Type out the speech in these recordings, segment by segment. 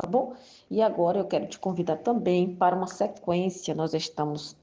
tá bom? E agora eu quero te convidar também para uma sequência. Nós estamos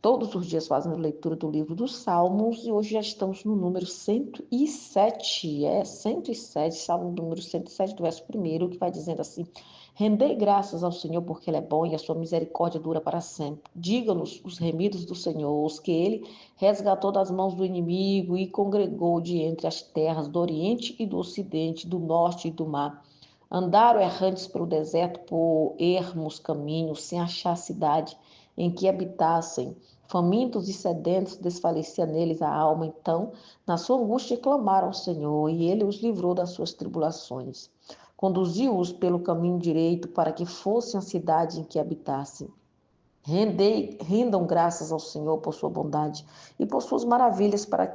todos os dias fazendo leitura do livro dos Salmos e hoje já estamos no número 107, 107, Salmo número 107, do verso 1, que vai dizendo assim: Rendei graças ao Senhor porque Ele é bom e a sua misericórdia dura para sempre. Diga-nos os remidos do Senhor, os que Ele resgatou das mãos do inimigo e congregou de entre as terras do Oriente e do Ocidente, do Norte e do Mar. Andaram errantes pelo deserto por ermos caminhos, sem achar cidade em que habitassem. Famintos e sedentos, desfalecia neles a alma. Então, na sua angústia, clamaram ao Senhor, e ele os livrou das suas tribulações. Conduziu-os pelo caminho direito para que fossem a cidade em que habitassem. Rendam graças ao Senhor por sua bondade e por suas maravilhas para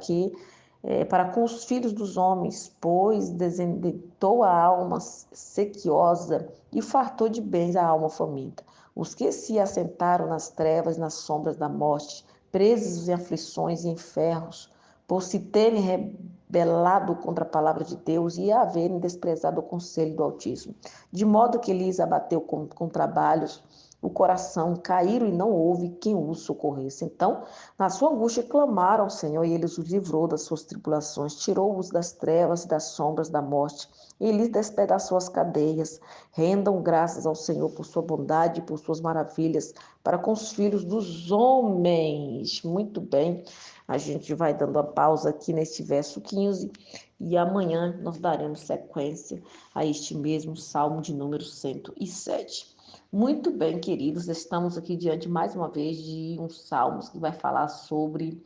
com os filhos dos homens, pois desendentou a alma sequiosa e fartou de bens a alma faminta. Os que se assentaram nas trevas, nas sombras da morte, presos em aflições e em ferros, por se terem rebelado contra a palavra de Deus e haverem desprezado o conselho do Altíssimo, de modo que lhes abateu com trabalhos o coração, caíram e não houve quem os socorresse. Então, na sua angústia, clamaram ao Senhor e ele os livrou das suas tribulações, tirou-os das trevas e das sombras da morte e lhes despedaçou as cadeias. Rendam graças ao Senhor por sua bondade e por suas maravilhas para com os filhos dos homens. Muito bem, a gente vai dando a pausa aqui neste verso 15 e amanhã nós daremos sequência a este mesmo Salmo de número 107. Muito bem, queridos, estamos aqui diante mais uma vez de um Salmos que vai falar sobre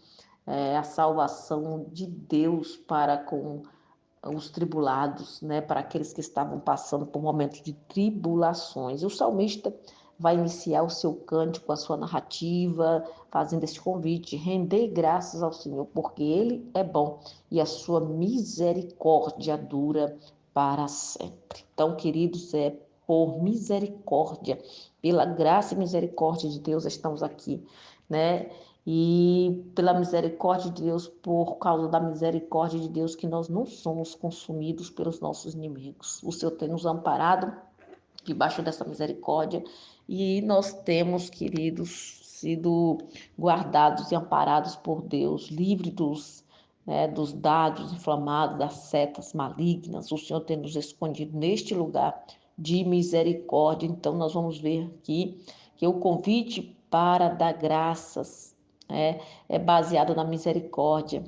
a salvação de Deus para com os tribulados, né, para aqueles que estavam passando por momentos de tribulações. E o salmista vai iniciar o seu cântico, a sua narrativa, fazendo este convite: rendei graças ao Senhor, porque Ele é bom e a sua misericórdia dura para sempre. Então, queridos, por misericórdia, pela graça e misericórdia de Deus, estamos aqui, né? E pela misericórdia de Deus, por causa da misericórdia de Deus, que nós não somos consumidos pelos nossos inimigos. O Senhor tem nos amparado debaixo dessa misericórdia e nós temos, queridos, sido guardados e amparados por Deus, livre dos dados inflamados, das setas malignas. O Senhor tem nos escondido neste lugar de misericórdia. Então, nós vamos ver aqui que o convite para dar graças é baseado na misericórdia.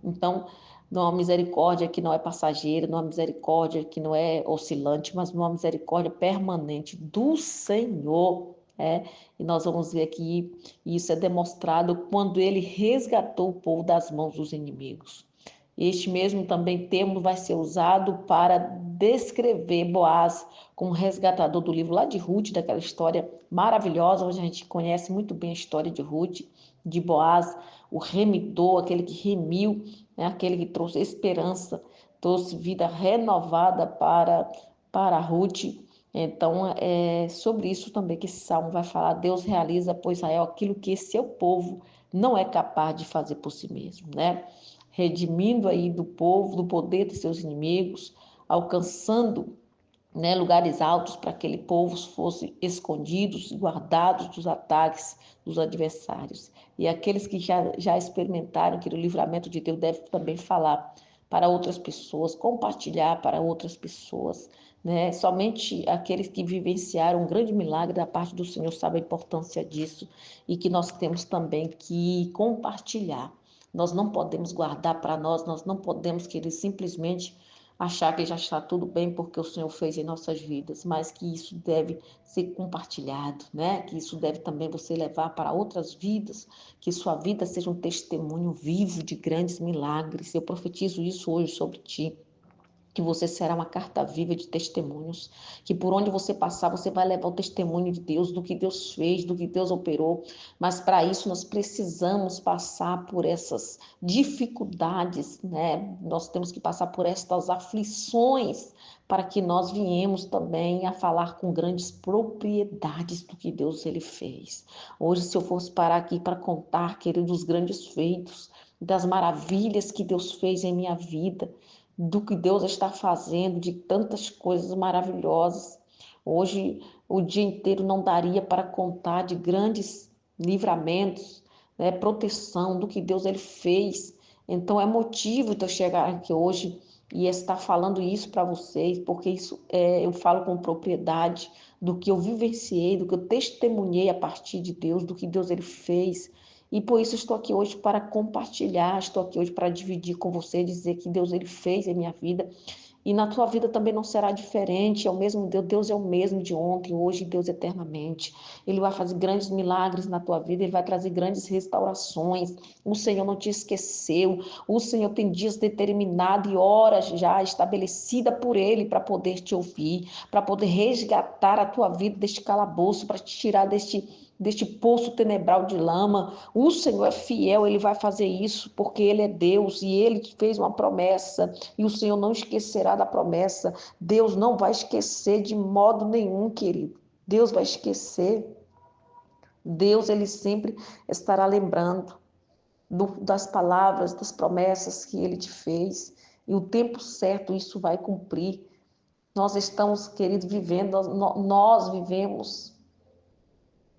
Então, numa misericórdia que não é passageira, numa misericórdia que não é oscilante, mas numa misericórdia permanente do Senhor. E nós vamos ver aqui, isso é demonstrado quando ele resgatou o povo das mãos dos inimigos. Este mesmo também termo vai ser usado para descrever Boaz como resgatador do livro lá de Ruth, daquela história maravilhosa, onde a gente conhece muito bem a história de Ruth, de Boaz, o remidor, aquele que remiu, né? Aquele que trouxe esperança, trouxe vida renovada para Ruth. Então, é sobre isso também que esse salmo vai falar. Deus realiza por Israel aquilo que esse seu povo não é capaz de fazer por si mesmo, né? Redimindo aí do povo, do poder de seus inimigos, alcançando, né, lugares altos para que aquele povo fosse escondidos, guardados dos ataques dos adversários. E aqueles que já experimentaram que o livramento de Deus deve também falar para outras pessoas, compartilhar para outras pessoas, né? Somente aqueles que vivenciaram um grande milagre da parte do Senhor sabem a importância disso e que nós temos também que compartilhar. Nós não podemos guardar para nós não podemos querer simplesmente achar que já está tudo bem porque o Senhor fez em nossas vidas, mas que isso deve ser compartilhado, né? Que isso deve também você levar para outras vidas, que sua vida seja um testemunho vivo de grandes milagres. Eu profetizo isso hoje sobre ti, que você será uma carta viva de testemunhos, que por onde você passar, você vai levar o testemunho de Deus, do que Deus fez, do que Deus operou, mas para isso nós precisamos passar por essas dificuldades, né? Nós temos que passar por estas aflições, para que nós viemos também a falar com grandes propriedades do que Deus ele fez. Hoje, se eu fosse parar aqui para contar, queridos, os grandes feitos, das maravilhas que Deus fez em minha vida, do que Deus está fazendo, de tantas coisas maravilhosas. Hoje, o dia inteiro não daria para contar de grandes livramentos, né, proteção do que Deus ele fez. Então, é motivo de eu chegar aqui hoje e estar falando isso para vocês, porque isso eu falo com propriedade do que eu vivenciei, do que eu testemunhei a partir de Deus, do que Deus ele fez. E por isso estou aqui hoje para compartilhar, estou aqui hoje para dividir com você, dizer que Deus ele fez em minha vida. E na tua vida também não será diferente, é o mesmo Deus, Deus é o mesmo de ontem, hoje e Deus eternamente. Ele vai fazer grandes milagres na tua vida, ele vai trazer grandes restaurações. O Senhor não te esqueceu, o Senhor tem dias determinados e horas já estabelecida por Ele para poder te ouvir, para poder resgatar a tua vida deste calabouço, para te tirar deste poço tenebral de lama. O Senhor é fiel, Ele vai fazer isso porque Ele é Deus e Ele fez uma promessa e o Senhor não esquecerá da promessa. Deus não vai esquecer de modo nenhum, querido. Deus vai esquecer. Deus, Ele sempre estará lembrando das palavras, das promessas que Ele te fez e o tempo certo isso vai cumprir. Nós estamos, querido, vivendo, nós vivemos,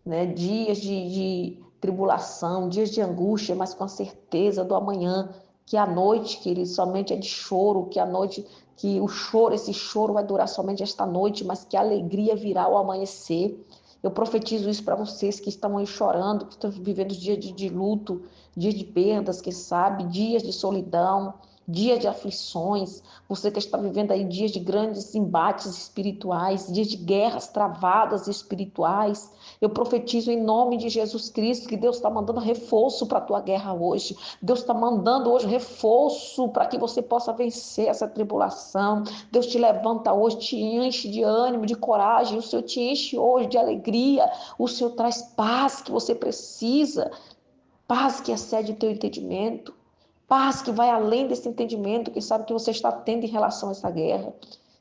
né, dias de tribulação, dias de angústia, mas com a certeza do amanhã, que a noite, querido, somente é de choro, que a noite, que o choro, esse choro vai durar somente esta noite, mas que a alegria virá ao amanhecer. Eu profetizo isso para vocês que estão aí chorando, que estão vivendo dias de luto, dias de perdas, quem sabe, dias de solidão, dias de aflições, você que está vivendo aí dias de grandes embates espirituais, dias de guerras travadas espirituais. Eu profetizo em nome de Jesus Cristo que Deus está mandando reforço para a tua guerra hoje. Deus está mandando hoje reforço para que você possa vencer essa tribulação. Deus te levanta hoje, te enche de ânimo, de coragem. O Senhor te enche hoje de alegria. O Senhor traz paz que você precisa. Paz que excede o teu entendimento. Paz que vai além desse entendimento que sabe que você está tendo em relação a essa guerra,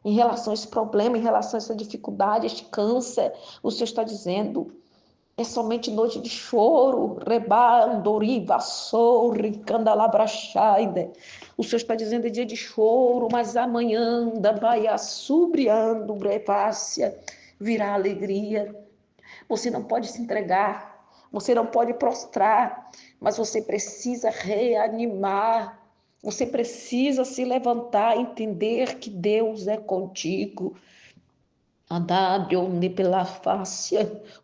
em relação a esse problema, em relação a essa dificuldade, este câncer. O Senhor está dizendo, é somente noite de choro, rebandori, vassouri, candalabrachaide. O Senhor está dizendo é dia de choro, mas amanhã da vai assobriando, brevácia, virá alegria. Você não pode se entregar, você não pode prostrar, mas você precisa reanimar. Você precisa se levantar, entender que Deus é contigo. Andar pela face.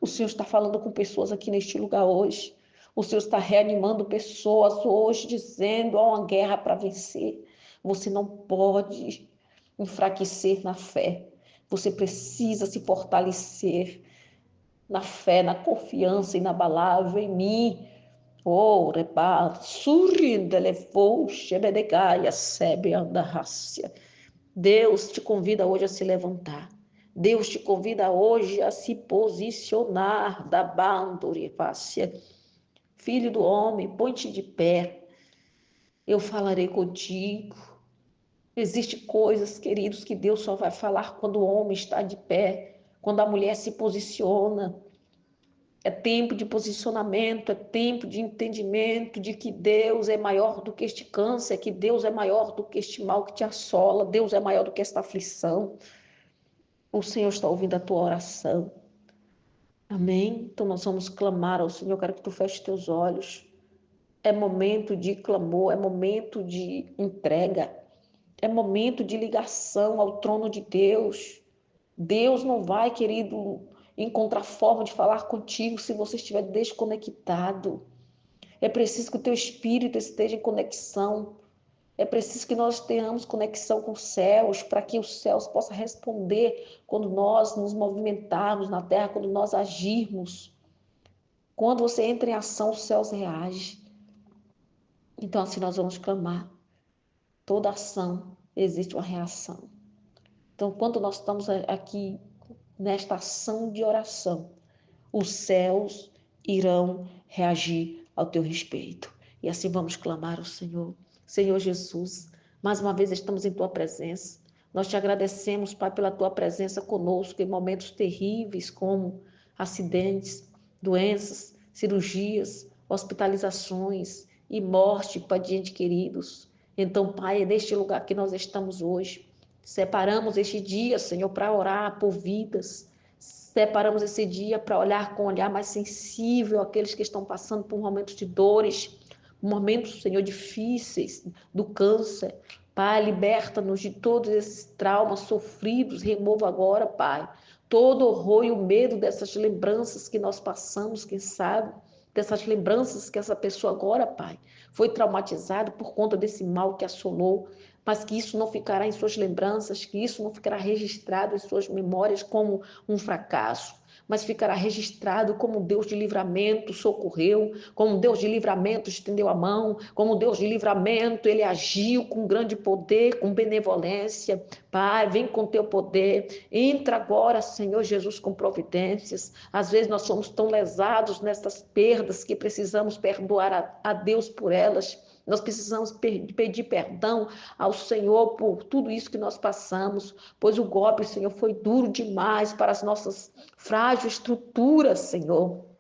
O Senhor está falando com pessoas aqui neste lugar hoje. O Senhor está reanimando pessoas hoje, dizendo há uma guerra para vencer. Você não pode enfraquecer na fé. Você precisa se fortalecer na fé, na confiança inabalável em mim. Oh, reba, surrinde, levou, shebedegaia, sebe, andarrácia. Deus te convida hoje a se levantar. Deus te convida hoje a se posicionar da bandorifácia. Filho do homem, põe-te de pé. Eu falarei contigo. Existem coisas, queridos, que Deus só vai falar quando o homem está de pé, quando a mulher se posiciona. É tempo de posicionamento, é tempo de entendimento de que Deus é maior do que este câncer, que Deus é maior do que este mal que te assola, Deus é maior do que esta aflição. O Senhor está ouvindo a tua oração. Amém? Então nós vamos clamar ao Senhor. Eu quero que tu feche teus olhos. É momento de clamor, é momento de entrega, é momento de ligação ao trono de Deus. Deus não vai, querido, encontrar forma de falar contigo se você estiver desconectado. É preciso que o teu espírito esteja em conexão. É preciso que nós tenhamos conexão com os céus, para que os céus possam responder quando nós nos movimentarmos na terra, quando nós agirmos. Quando você entra em ação, os céus reagem. Então, assim nós vamos clamar. Toda ação existe uma reação. Então, quando nós estamos aqui nesta ação de oração, os céus irão reagir ao teu respeito. E assim vamos clamar ao Senhor. Senhor Jesus, mais uma vez estamos em tua presença. Nós te agradecemos, Pai, pela tua presença conosco em momentos terríveis como acidentes, doenças, cirurgias, hospitalizações e morte, Pai, de entes queridos. Então, Pai, é neste lugar que nós estamos hoje. Separamos este dia, Senhor, para orar por vidas, Separamos esse dia para olhar com um olhar mais sensível aqueles que estão passando por momentos de dores, momentos, Senhor, difíceis do câncer. Pai, liberta-nos de todos esses traumas sofridos, remova agora, Pai, todo o horror e o medo dessas lembranças que nós passamos, quem sabe, dessas lembranças que essa pessoa agora, Pai, foi traumatizada por conta desse mal que assolou, mas que isso não ficará em suas lembranças, que isso não ficará registrado em suas memórias como um fracasso, mas ficará registrado como Deus de livramento socorreu, como Deus de livramento estendeu a mão, como Deus de livramento ele agiu com grande poder, com benevolência. Pai, vem com teu poder, entra agora, Senhor Jesus, com providências. Às vezes nós somos tão lesados nessas perdas que precisamos perdoar a Deus por elas. Nós precisamos pedir perdão ao Senhor por tudo isso que nós passamos, pois o golpe, Senhor, foi duro demais para as nossas frágeis estruturas, Senhor.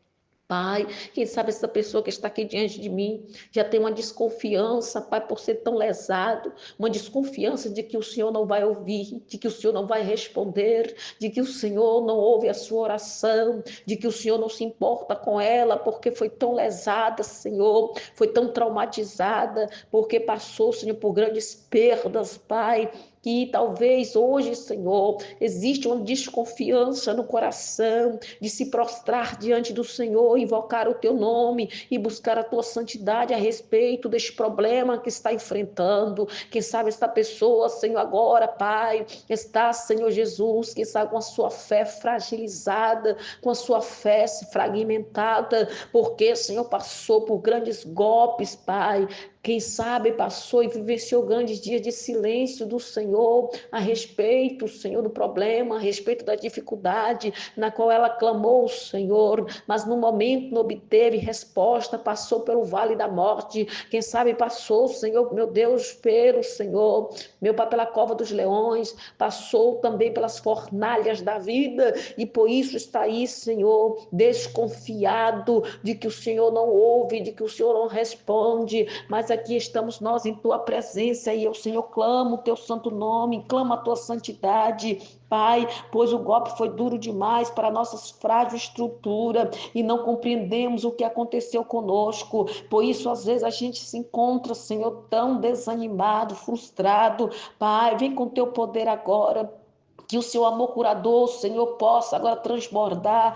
Pai, quem sabe essa pessoa que está aqui diante de mim já tem uma desconfiança, Pai, por ser tão lesado, uma desconfiança de que o Senhor não vai ouvir, de que o Senhor não vai responder, de que o Senhor não ouve a sua oração, de que o Senhor não se importa com ela, porque foi tão lesada, Senhor, foi tão traumatizada, porque passou, Senhor, por grandes perdas, Pai, que talvez hoje, Senhor, existe uma desconfiança no coração de se prostrar diante do Senhor, invocar o teu nome e buscar a tua santidade a respeito deste problema que está enfrentando. Quem sabe esta pessoa, Senhor, agora, Pai, está, Senhor Jesus, que está com a sua fé fragilizada, com a sua fé fragmentada, porque, Senhor, passou por grandes golpes, Pai. Quem sabe passou e vivenciou grandes dias de silêncio do Senhor a respeito, Senhor, do problema, a respeito da dificuldade na qual ela clamou, Senhor, mas no momento não obteve resposta, passou pelo vale da morte. Quem sabe passou, Senhor, meu Deus, pelo Senhor, meu Pai, pela cova dos leões, passou também pelas fornalhas da vida e por isso está aí, Senhor, desconfiado de que o Senhor não ouve, de que o Senhor não responde, mas aqui estamos nós em tua presença e eu, Senhor, clamo o teu santo nome, clamo a tua santidade, Pai, pois o golpe foi duro demais para a nossa frágil estrutura e não compreendemos o que aconteceu conosco. Por isso, às vezes, a gente se encontra, Senhor, tão desanimado, frustrado. Pai, vem com teu poder agora. Que o seu amor curador, Senhor, possa agora transbordar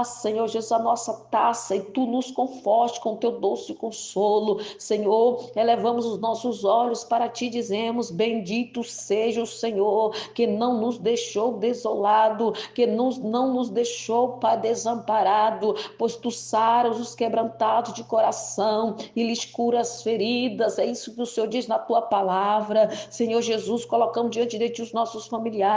Senhor Jesus, a nossa taça e tu nos conforte com teu doce consolo. Senhor, elevamos os nossos olhos para ti, dizemos, bendito seja o Senhor, que não nos deixou desolado, que não nos deixou, Pai, desamparado, pois tu saras os quebrantados de coração e lhes curas as feridas. É isso que o Senhor diz na tua palavra. Senhor Jesus, colocamos diante de ti os nossos familiares,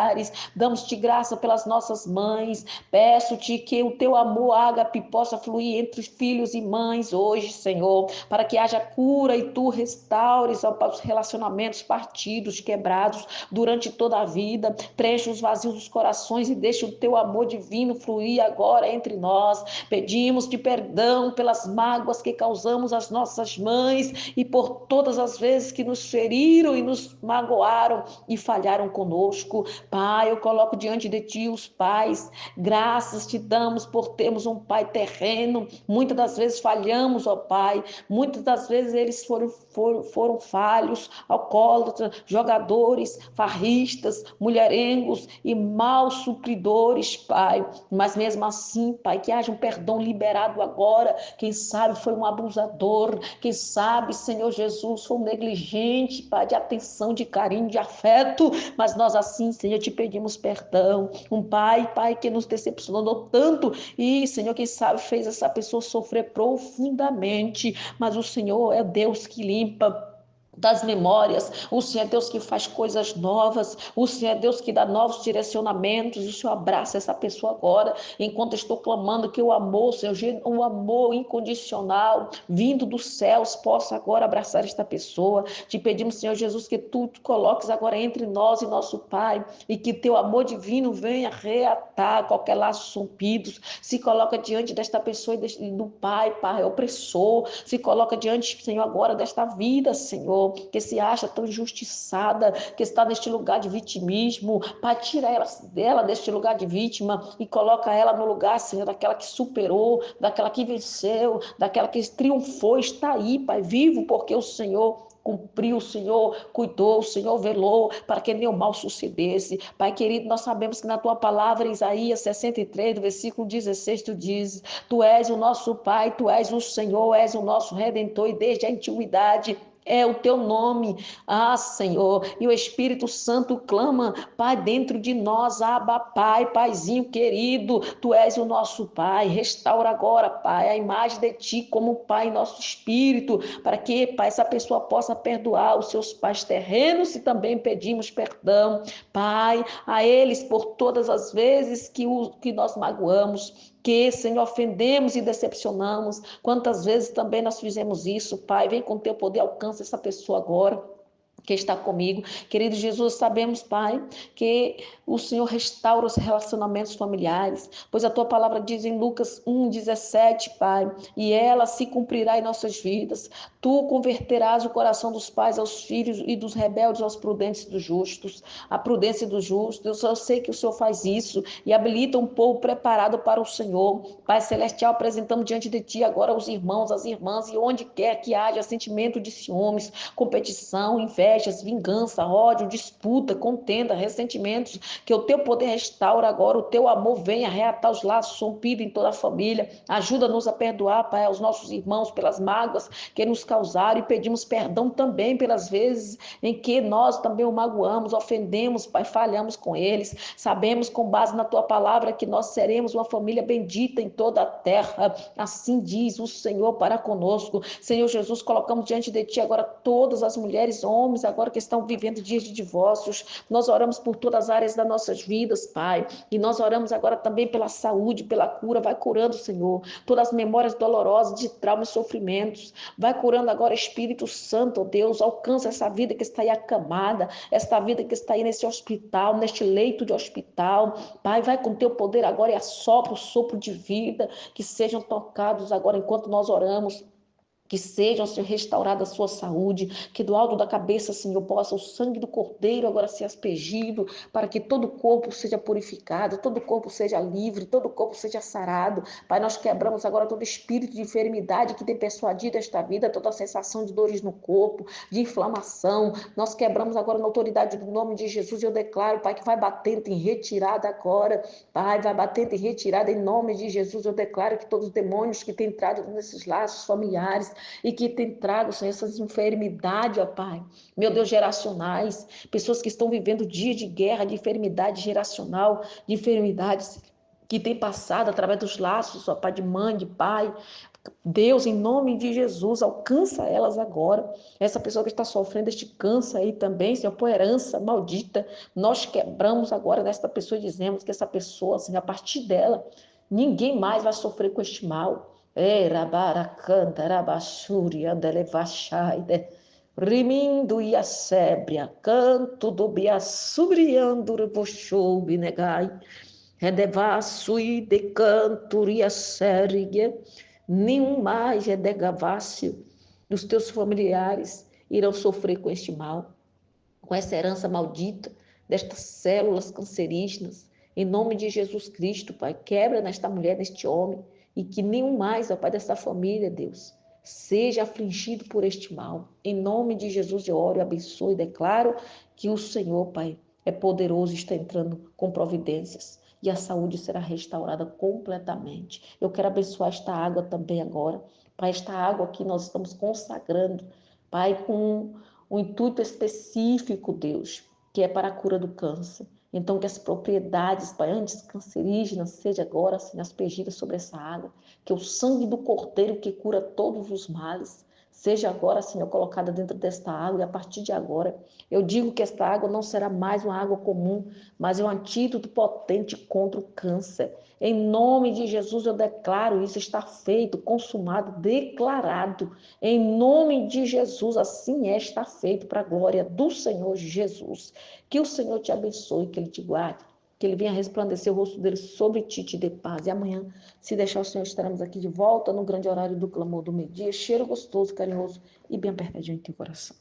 damos-te graça pelas nossas mães, peço-te que o teu amor ágape possa fluir entre os filhos e mães hoje, Senhor, para que haja cura e tu restaures os relacionamentos partidos, quebrados durante toda a vida, preenche os vazios dos corações e deixa o teu amor divino fluir agora entre nós. Pedimos-te perdão pelas mágoas que causamos às nossas mães e por todas as vezes que nos feriram e nos magoaram e falharam conosco. Pai, eu coloco diante de ti os pais, graças te damos por termos um pai terreno, muitas das vezes falhamos, ó Pai, muitas das vezes eles foram falhos, alcoólatras, jogadores, farristas, mulherengos e mal supridores, Pai, mas mesmo assim, Pai, que haja um perdão liberado agora, quem sabe foi um abusador, quem sabe, Senhor Jesus, foi um negligente, Pai, de atenção, de carinho, de afeto, mas nós assim, Senhor, te pedimos perdão. Um pai, Pai, que nos decepcionou tanto e, Senhor, quem sabe fez essa pessoa sofrer profundamente, mas o Senhor é Deus que limpa das memórias, o Senhor é Deus que faz coisas novas, o Senhor é Deus que dá novos direcionamentos, o Senhor abraça essa pessoa agora, enquanto estou clamando que o amor, Senhor, o amor incondicional, vindo dos céus, possa agora abraçar esta pessoa. Te pedimos, Senhor Jesus, que tu te coloques agora entre nós e nosso Pai, e que teu amor divino venha reatar qualquer laço rompido, se coloca diante desta pessoa e do Pai, Pai opressor, se coloca diante, Senhor, agora desta vida, Senhor, Senhor, que se acha tão injustiçada, que está neste lugar de vitimismo. Pai, tira dela deste lugar de vítima e coloca ela no lugar, Senhor, daquela que superou, daquela que venceu, daquela que triunfou, está aí, Pai, vivo, porque o Senhor cumpriu, o Senhor cuidou, o Senhor velou para que nenhum mal sucedesse. Pai querido, nós sabemos que na tua palavra, Isaías 63, do versículo 16, tu dizes: Tu és o nosso Pai, tu és o Senhor, és o nosso Redentor, e desde a antiguidade é o teu nome, Senhor, e o Espírito Santo clama, Pai, dentro de nós, Abba, Pai, Paizinho querido, tu és o nosso Pai, restaura agora, Pai, a imagem de ti como Pai em nosso espírito, para que, Pai, essa pessoa possa perdoar os seus pais terrenos e também pedimos perdão, Pai, a eles por todas as vezes que nós magoamos, que, Senhor, ofendemos e decepcionamos. Quantas vezes também nós fizemos isso, Pai? Vem com teu poder, alcança essa pessoa agora que está comigo. Querido Jesus, sabemos, Pai, que o Senhor restaura os relacionamentos familiares, pois a tua palavra diz em Lucas 1:17, Pai, e ela se cumprirá em nossas vidas. Tu converterás o coração dos pais aos filhos e dos rebeldes aos prudentes dos justos. A prudência dos justos, eu sei que o Senhor faz isso e habilita um povo preparado para o Senhor. Pai Celestial, apresentamos diante de ti agora os irmãos, as irmãs, e onde quer que haja sentimento de ciúmes, competição, invejas, vingança, ódio, disputa, contenda, ressentimentos, que o teu poder restaura agora, o teu amor venha reatar os laços rompidos em toda a família. Ajuda-nos a perdoar, Pai, aos nossos irmãos pelas mágoas que nos causaram, e pedimos perdão também pelas vezes em que nós também o magoamos, ofendemos, Pai, falhamos com eles. Sabemos, com base na tua palavra, que nós seremos uma família bendita em toda a terra. Assim diz o Senhor para conosco. Senhor Jesus, colocamos diante de ti agora todas as mulheres, homens, agora que estão vivendo dias de divórcios. Nós oramos por todas as áreas das nossas vidas, Pai. E nós oramos agora também pela saúde, pela cura. Vai curando, Senhor, todas as memórias dolorosas de traumas e sofrimentos. Vai curando agora, Espírito Santo, oh Deus. Alcança essa vida que está aí acamada, esta vida que está aí nesse hospital, neste leito de hospital. Pai, vai com teu poder agora e assopra o sopro de vida, que sejam tocados agora enquanto nós oramos. Que sejam, Senhor, restaurada a sua saúde, que do alto da cabeça, Senhor, possa o sangue do Cordeiro agora ser aspergido, para que todo o corpo seja purificado, todo o corpo seja livre, todo o corpo seja sarado. Pai, nós quebramos agora todo espírito de enfermidade que tem persuadido esta vida, toda a sensação de dores no corpo, de inflamação. Nós quebramos agora na autoridade do nome de Jesus, e eu declaro, Pai, que vai batendo em retirada agora. Pai, vai batendo em retirada em nome de Jesus. Eu declaro que todos os demônios que têm entrado nesses laços familiares, e que tem trago, Senhor, essas enfermidades, ó Pai, meu Deus, geracionais, pessoas que estão vivendo dias de guerra, de enfermidade geracional, de enfermidades que têm passado através dos laços, ó Pai, de mãe, de pai. Deus, em nome de Jesus, alcança elas agora. Essa pessoa que está sofrendo este câncer aí também, Senhor, por herança maldita, nós quebramos agora desta pessoa e dizemos que essa pessoa, Senhor, a partir dela, ninguém mais vai sofrer com este mal. Rabaracanta, rabachuri, andelevachai, rimindo e a sébria, canto do biassubriando, revochou, binegai, redevassui, decanturi, a sérige, nenhum mais redegavácio dos teus familiares irão sofrer com este mal, com essa herança maldita destas células cancerígenas. Em nome de Jesus Cristo, Pai, quebra nesta mulher, neste homem, e que nenhum mais, ó Pai, dessa família, Deus, seja afligido por este mal. Em nome de Jesus eu oro e abençoo e declaro que o Senhor, Pai, é poderoso e está entrando com providências, e a saúde será restaurada completamente. Eu quero abençoar esta água também agora. Pai, esta água que nós estamos consagrando, Pai, com um intuito específico, Deus, que é para a cura do câncer. Então, que as propriedades, Pai, anticancerígenas, seja agora, assim, aspergidas sobre essa água. Que o sangue do Cordeiro que cura todos os males, seja agora, Senhor, colocada dentro desta água. E a partir de agora, eu digo que esta água não será mais uma água comum, mas é um antídoto potente contra o câncer. Em nome de Jesus, eu declaro isso está feito, consumado, declarado. Em nome de Jesus, assim é, está feito para a glória do Senhor Jesus. Que o Senhor te abençoe, que Ele te guarde, que Ele venha resplandecer o rosto dele sobre ti e te dê paz. E amanhã, se deixar o Senhor, estaremos aqui de volta no grande horário do clamor do meio-dia, cheiro gostoso, carinhoso e bem apertadinho em teu coração.